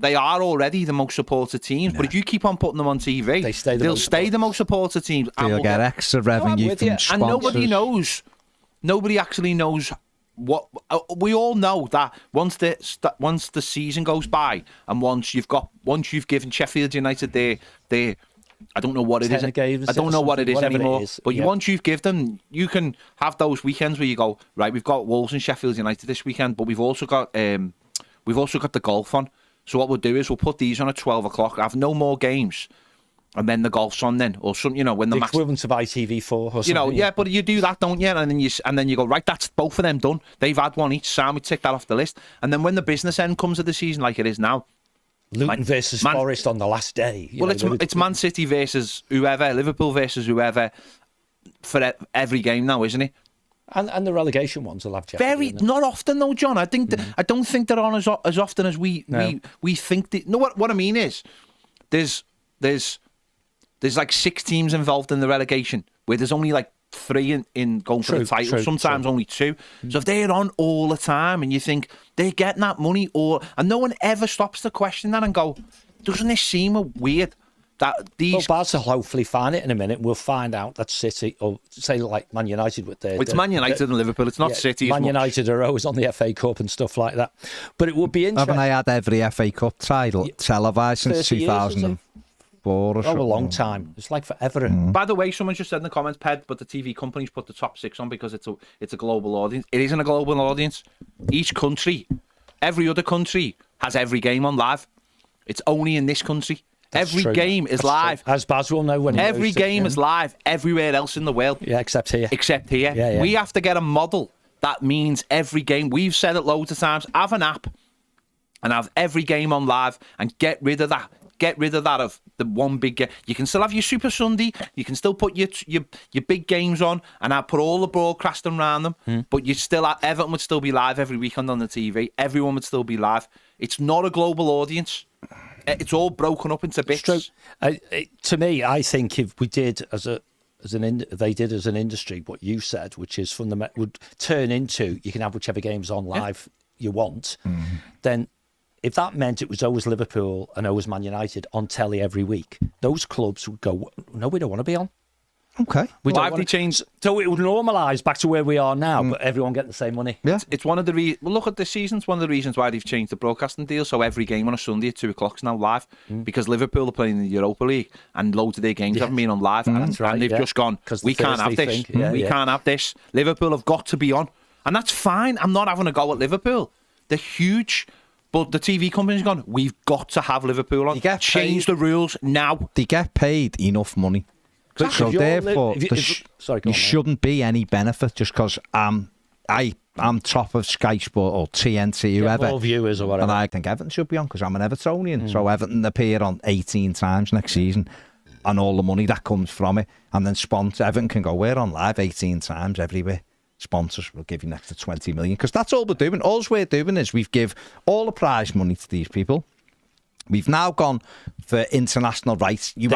They are already the most supported teams, but if you keep on putting them on TV, they'll stay the most supported teams. They'll get extra revenue from sponsors. And nobody actually knows what. We all know that once the season goes by, and once you've given Sheffield United their I don't know what it is. I don't know what it is anymore. But once you've given them, you can have those weekends where you go, right, we've got Wolves and Sheffield United this weekend, but we've also got the golf on. So what we'll do is we'll put these on at 12 o'clock, have no more games, and then the golf's on then, or some, when the equivalent of ITV4 or something. Yeah, but you do that, don't you? And then you go, right, that's both of them done. They've had one each, so we tick that off the list. And then when the business end comes of the season, like it is now, Luton versus Forest on the last day. It's Man City versus whoever, Liverpool versus whoever, for every game now, isn't it? And the relegation ones will have jeopardy. Not often though, John. I don't think they're on as often as we think. No, what I mean is, there's like 6 teams involved in the relegation, where there's only like 3 in going for the title. Sometimes only 2. So if they're on all the time, and you think they're getting that money, and no one ever stops to question that and go, doesn't this seem weird? That these Barca will hopefully find it in a minute. We'll find out that City, or say like Man United with their... It's Man United and Liverpool. It's not City. Man United are always on the FA Cup and stuff like that. But it would be interesting. Haven't they had every FA Cup title televised since 2004 or something? A long time. It's like forever. By the way, someone just said in the comments, Ped, but the TV companies put the top 6 on because it's a global audience. It isn't a global audience. Each country, every other country, has every game on live. It's only in this country. Every game is live. As Baz will know when he every game is live everywhere else in the world. Yeah, except here. Yeah. We have to get a model that means every game. We've said it loads of times. Have an app and have every game on live, and get rid of that. Get rid of that of the one big game. You can still have your Super Sunday. You can still put your big games on, and I'll put all the broadcasting around them. But Everton would still be live every weekend on the TV. Everyone would still be live. It's not a global audience. It's all broken up into bits. To me, I think if we did they did as an industry what you said, which is would turn into, you can have whichever games on live you want, then if that meant it was always Liverpool and always Man United on telly every week, those clubs would go, no, we don't want to be on. Okay. Why have they changed? So it would normalise back to where we are now, but everyone getting the same money. Yeah. It's one of the look at this season. It's one of the reasons why they've changed the broadcasting deal. So every game on a Sunday at 2 o'clock is now live, because Liverpool are playing in the Europa League, and loads of their games haven't been on live. That's right. And they've just gone, we can't have this. We can't have this. Liverpool have got to be on, and that's fine. I'm not having a go at Liverpool. They're huge. But the TV company's gone, we've got to have Liverpool on. Change the rules now. They get paid enough money. So therefore, you shouldn't be any benefit just because I'm top of Sky Sport or TNT, whoever. More viewers or whatever. And I think Everton should be on because I'm an Evertonian. So Everton appear on 18 times next season, and all the money that comes from it. And then Everton can go, we're on live 18 times everywhere. Sponsors will give you next to 20 million, because that's all we're doing. All we're doing is we've give all the prize money to these people. We've now gone for international rights. They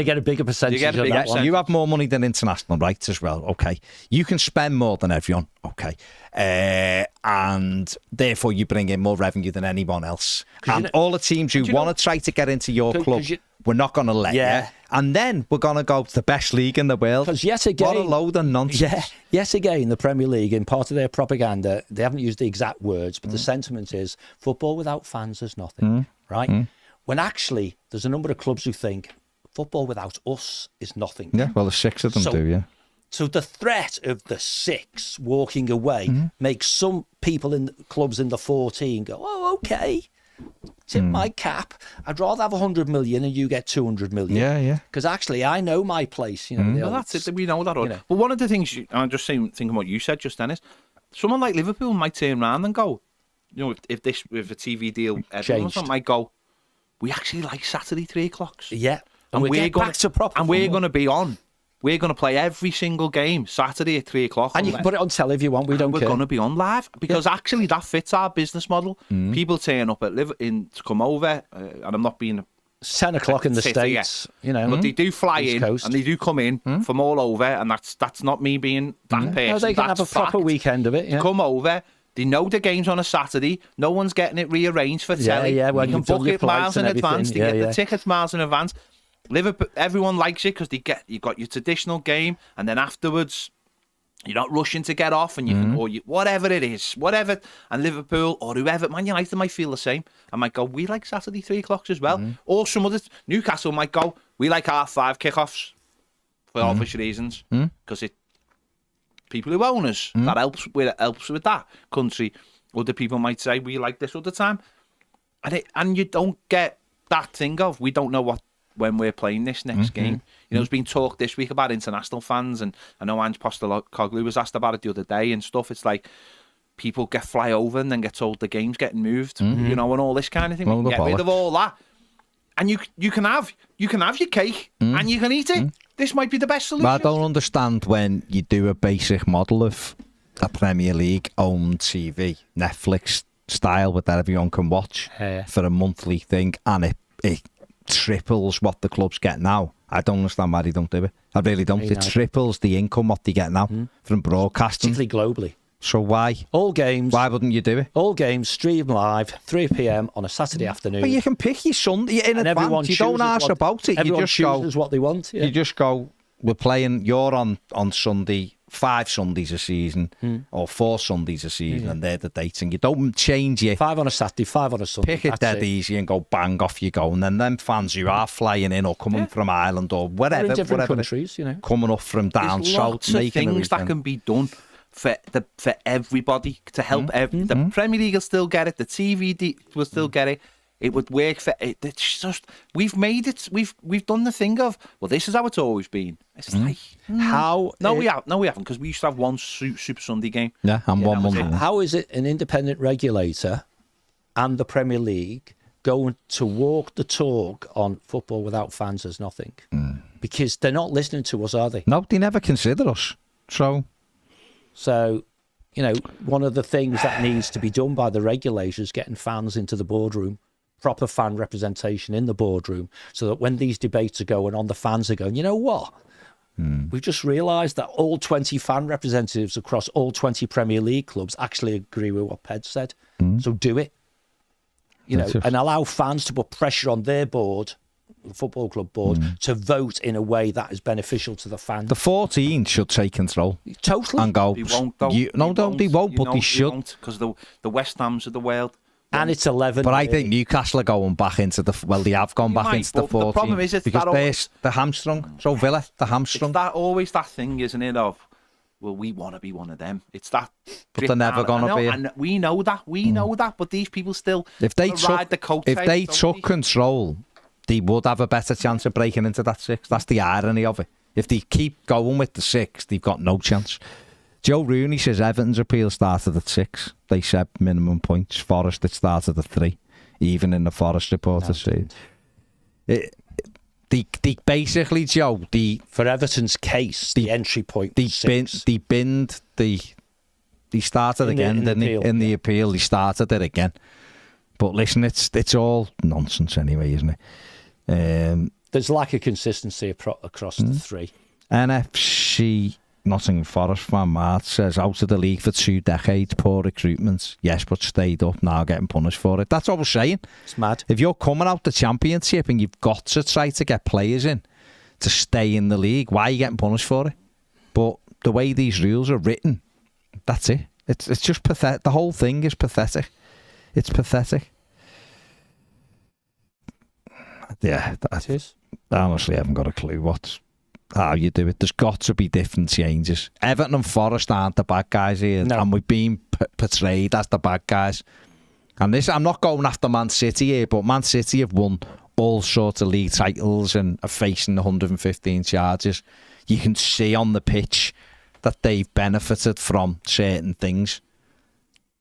get a bigger percentage. You have more money than international rights as well. Okay, you can spend more than everyone. Okay, and therefore you bring in more revenue than anyone else. And all the teams who want to try to get into your club, we're not going to let you. And then we're going to go to the best league in the world. Because yet again, what a load of nonsense. Yeah, yet again, the Premier League, in part of their propaganda, they haven't used the exact words, but the sentiment is football without fans is nothing, right? When actually, there's a number of clubs who think football without us is nothing. Yeah, well, the 6 of them do, yeah. So the threat of the 6 walking away makes some people in clubs in the 14 go, oh, okay, tip my cap. I'd rather have 100 million and you get 200 million. Yeah. Because actually, I know my place. You know, Well, that's it. We know that. But one of the things, I'm just thinking what you said just then is, someone like Liverpool might turn around and go, if a TV deal might go, we actually like Saturday 3 o'clocks. Yeah. And we're going to proper. And we're going to be on. We're going to play every single game Saturday at 3 o'clock. And you can put it on telly if you want. We don't care. We're going to be on live because actually that fits our business model. People turn up to come over, and I'm not being. It's 10 o'clock in the States, you know. But they do fly East in Coast. and they do come in from all over, and that's not me being that person. No, they can have a proper weekend of it. Yeah. Come over. They know the game's on a Saturday. No one's getting it rearranged for telly. Yeah, well, you can book it miles in advance. They get the tickets miles in advance. Liverpool, everyone likes it because you got your traditional game, and then afterwards you're not rushing to get off, and you can, or whatever it is, whatever. And Liverpool or whoever, Man United might feel the same. I might go, we like Saturday 3 o'clocks as well. Or some other Newcastle might go, we like 5:30 kickoffs for obvious reasons because it people who own us that helps with that country. Other people might say we like this other time, and you don't get that thing of we don't know when we're playing this next game. There's been talk this week about international fans, and I know Ange Postecoglou was asked about it the other day and stuff. It's like people fly over and then get told the game's getting moved, and all this kind of thing. We can get rid of all that, and you can have your cake and you can eat it. This might be the best solution. But I don't understand when you do a basic model of a Premier League owned TV, Netflix style, with that everyone can watch for a monthly thing, and it triples what the clubs get now. I don't understand why they don't do it. I really don't. It triples the income what they get now from broadcasting. Particularly globally. So why? All games. Why wouldn't you do it? All games stream live, 3 p.m. on a Saturday afternoon. But you can pick your Sunday in advance. You don't ask about it. Everyone You just go. chooses what they want. Yeah. You just go. We're playing. You're on Sunday. 5 Sundays a season or 4 Sundays a season, and they're the dates, and you don't change it. 5 on a Saturday, 5 on a Sunday. Pick it dead easy and go bang, off you go. And then them fans who are flying in or coming from Ireland or whatever, in different countries, coming up from down There's south, lots of things that can be done for everybody to help. The Premier League will still get it. The TV will still get it. It would work for it. It's just we've made it. We've done the thing of this is how it's always been. It's like how we haven't because we used to have one Super Sunday game. Yeah, and one Monday. How is it an independent regulator and the Premier League going to walk the talk on football without fans as nothing? Because they're not listening to us, are they? No, they never consider us. So one of the things that needs to be done by the regulators is getting fans into the boardroom. Proper fan representation in the boardroom, so that when these debates are going on, the fans are going, you know what? We've just realised that all 20 fan representatives across all 20 Premier League clubs actually agree with what Ped said. So do it. And allow fans to put pressure on their board, the football club board, to vote in a way that is beneficial to the fans. The 14 should take control. Totally. And go. They won't, though. They won't, but they should. Because the West Hams of the world. And it's 11. But I think Newcastle are going back into they have gone back into the 14. The problem is because they're hamstrung. So Villa, the hamstrung. It's always that thing, isn't it, of, we want to be one of them. It's that. But they're never going to be. And we know that. We know that. But these people still ride the coattails. If they took control, they would have a better chance of breaking into that 6. That's the irony of it. If they keep going with the 6, they've got no chance. Joe Rooney says Everton's appeal started at 6. They said minimum points. Forest, it started at 3. Even in the Forest reporters say they basically, Joe, for Everton's case, the entry point was 6. They started again, didn't they? In the appeal, they started it again. But listen, it's all nonsense anyway, isn't it? There's lack of consistency across the 3. NFC Nottingham Forest fan Mart says out of the league for 2 decades, poor recruitment. Yes, but stayed up, now getting punished for it. That's what we're saying. It's mad. If you're coming out the Championship and you've got to try to get players in to stay in the league, why are you getting punished for it? But the way these rules are written, that's it. It's just pathetic. The whole thing is pathetic. It's pathetic. Yeah, it is. I honestly haven't got a clue what how you do it. There's got to be different changes. Everton and Forest aren't the bad guys here, and we've been portrayed as the bad guys. And this, I'm not going after Man City here, but Man City have won all sorts of league titles and are facing 115 charges. You can see on the pitch that they've benefited from certain things.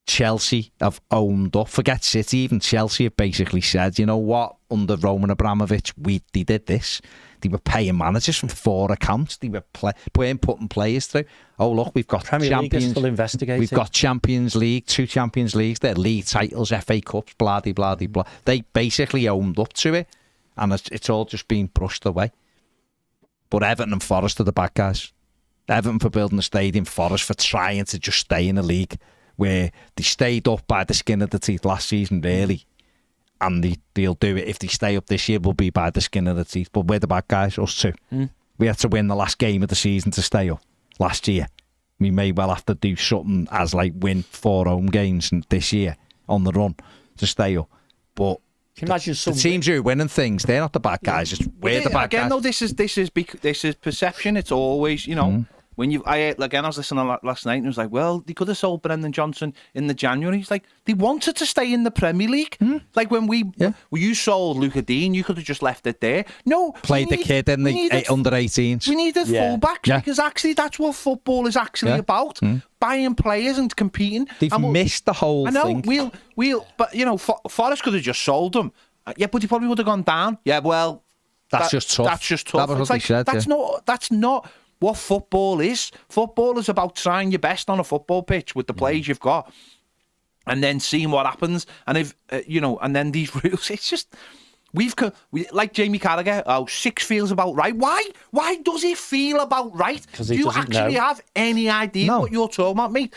Chelsea have owned up. Forget City, even Chelsea have basically said, you know what, under Roman Abramovich, they did this. They were paying managers from 4 accounts. They were putting players through. Oh, look, we've got Premier League is still investigating. We've got Champions League, 2 Champions Leagues, their league titles, FA Cups, blah, blah, blah, blah. They basically owned up to it, and it's all just been brushed away. But Everton and Forest are the bad guys. Everton for building a stadium, Forest for trying to just stay in a league where they stayed up by the skin of the teeth last season, really. And they'll do it. If they stay up this year, will be by the skin of the teeth. But we're the bad guys, us two. We had to win the last game of the season to stay up last year. We may well have to do something as like win 4 home games this year on the run to stay up. But can you imagine the teams who are winning things, they're not the bad guys. We're the bad guys. No, this is perception. It's always, you know. When I was listening last night and it was like, well, they could have sold Brendan Johnson in the January. It's like, they wanted to stay in the Premier League. Like when you sold Luca Dean, you could have just left it there. No. Played the kid in the under 18s. We needed fullbacks because actually that's what football is actually about. Buying players and competing. They've missed the whole thing. I know, but you know, Forest could have just sold them. Yeah, but he probably would have gone down. Yeah, well, that's just tough. That's just tough. That was what he said, that's not what football is. Football is about trying your best on a football pitch with the players you've got, and then seeing what happens. And if and then these rules, it's just like Jamie Carragher. Oh, 6 feels about right. Why does it feel about right? Because do you actually have any idea what you're talking about, mate?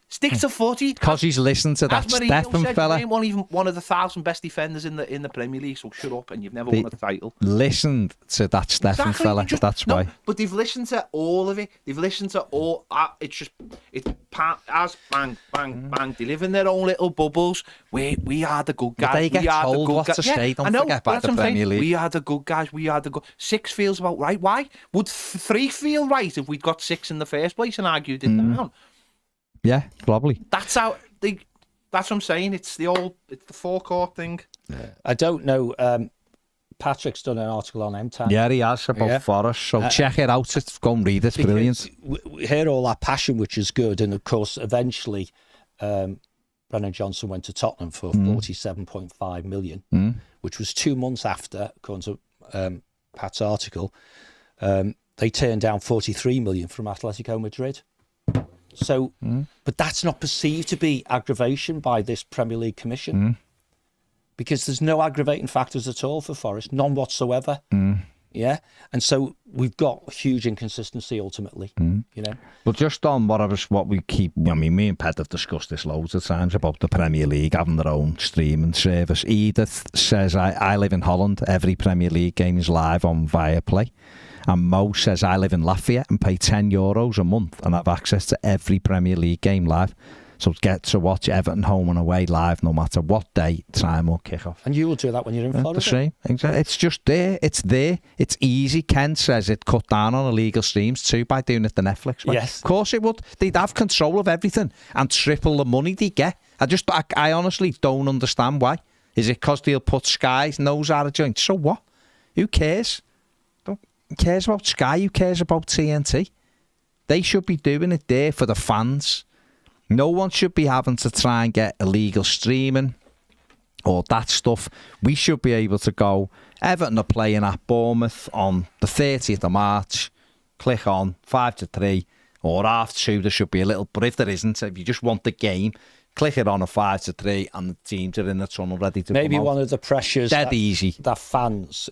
Stick to footy. Because he's listened to that Stephen fella. You ain't even one of the 1,000 best defenders in the Premier League, so shut up, and you've never won a title. Listened to that Stephen fella. That's why. But they've listened to all of it. They've listened to all. It's bang, bang, bang. They live in their own little bubbles. We are the good guys. They get told what to say. Don't forget about the Premier League. We are the good guys. We are the good. 6 feels about right. Why would 3 feel right if we'd got 6 in the first place and argued it down? Yeah, probably. That's how that's what I'm saying. It's the forecourt thing. Yeah. I don't know. Patrick's done an article on M-Time. Yeah, he has about Forest. So check it out. Go and read it. It's brilliant. We hear all that passion, which is good. And of course, eventually, Brendan Johnson went to Tottenham for 47.5 million, which was 2 months after, according to Pat's article, they turned down 43 million from Atletico Madrid. So, but that's not perceived to be aggravation by this Premier League Commission, because there's no aggravating factors at all for Forest, none whatsoever. Yeah, and so we've got huge inconsistency ultimately. You know. Well, just on what we keep. I mean, me and Ped have discussed this loads of times about the Premier League having their own streaming service. Edith says, "I live in Holland. Every Premier League game is live on Viaplay." And Mo says, I live in Lafayette and pay €10 a month and have access to every Premier League game live. So get to watch Everton home and away live no matter what day, time or kick-off. And you will do that when you're in Florida? The same. Exactly. It's just there. It's there. It's easy. Ken says it cut down on illegal streams too by doing it the Netflix way. Yes. Of course it would. They'd have control of everything and triple the money they get. I honestly don't understand why. Is it because they'll put Sky's nose out of joint? So what? Who cares? Who cares about Sky? Who cares about TNT? They should be doing it there for the fans. No one should be having to try and get illegal streaming or that stuff. We should be able to go, Everton are playing at Bournemouth on the 30th of March. Click on 5-3 or 2:30. There should be a little, but if there isn't, if you just want the game, click it on a 5-3 and the teams are in the tunnel ready to maybe come out. One of the pressures easy that fans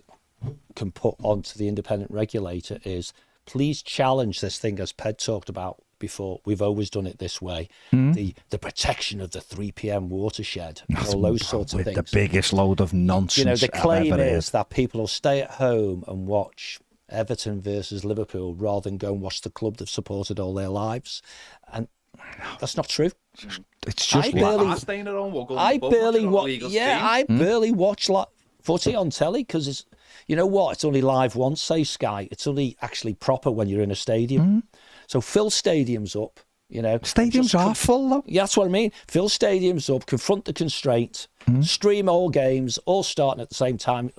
can put onto the independent regulator is please challenge this thing, as Ped talked about before. We've always done it this way. The protection of the 3 p.m. watershed, all those sorts of things. The biggest load of nonsense. You know, the claim is that people will stay at home and watch Everton versus Liverpool rather than go and watch the club they've supported all their lives, and that's not true. It's just staying at home. I barely watch footy on telly because it's, you know what? It's only live once, say Sky. It's only actually proper when you're in a stadium. So fill stadiums up. You know, stadiums are full though. Yeah, that's what I mean. Fill stadiums up, confront the constraint, stream all games, all starting at the same time.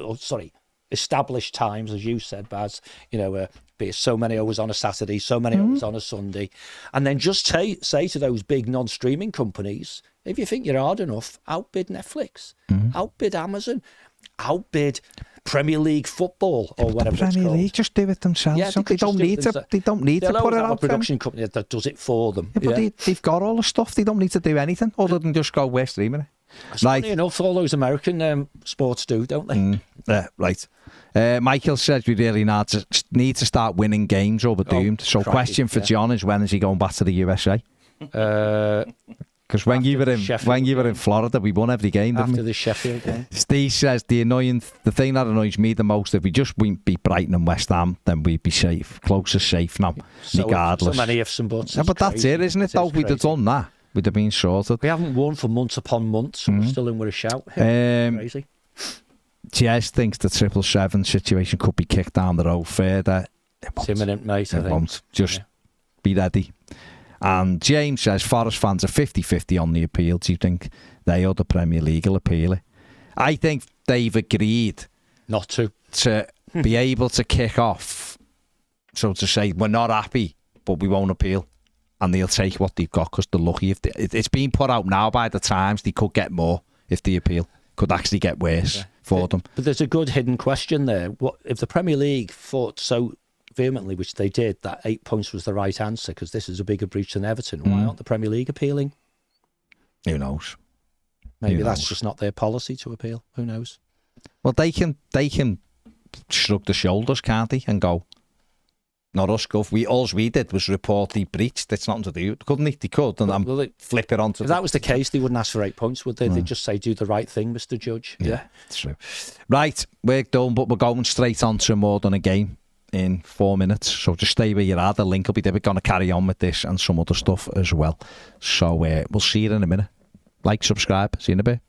Established times, as you said, Baz. You know, be it so many hours on a Saturday, so many hours on a Sunday, and then just say to those big non-streaming companies, if you think you're hard enough, outbid Netflix, outbid Amazon, outbid Premier League football or whatever the Premier League just do it themselves. Yeah, they don't need to. They don't need to put it out. A production company that does it for them. Yeah, but they've got all the stuff. They don't need to do anything other than just go, we're streaming it. Funny enough, all those American sports do, don't they? Yeah, right. Michael says we really need to start winning games over doomed. So, question for John is, when is he going back to the USA? Because when you were in Florida, we won every game, didn't we? After the Sheffield game. Steve says the thing that annoys me the most, if we just beat Brighton and West Ham, then we'd be safe, closer safe now, regardless. So many ifs and buts. Yeah, but that's it, isn't it? Though we'd have done that, we'd have been sorted. We haven't won for months upon months, so we're still in with a shout. Crazy. Jess thinks the 777 situation could be kicked down the road further. It's imminent, mate. I think. Won't. Just be ready. And James says Forest fans are 50-50 on the appeal. Do you think they or the Premier League will appeal it? I think they've agreed not to be able to kick off, so to say, we're not happy, but we won't appeal. And they'll take what they've got because they're lucky. If it's been put out now by the Times, they could get more if they appeal. Could actually get worse for them. But there's a good hidden question there. What if the Premier League fought so vehemently, which they did, that 8 points was the right answer because this is a bigger breach than Everton? Why aren't the Premier League appealing? Who knows? Maybe that's just not their policy to appeal. Who knows? Well, they can shrug the shoulders, can't they, and go, not us, Gov. All we did was report the breach. That's nothing to do. Couldn't they? They could, and flip it onto. If that was the case, they wouldn't ask for 8 points, would they? They'd just say, "Do the right thing, Mr. Judge." Yeah, it's true. Right, we're done, but we're going straight on to more than a game in 4 minutes. So just stay where you are. The link will be there. We're going to carry on with this and some other stuff as well. So we'll see you in a minute. Like, subscribe. See you in a bit.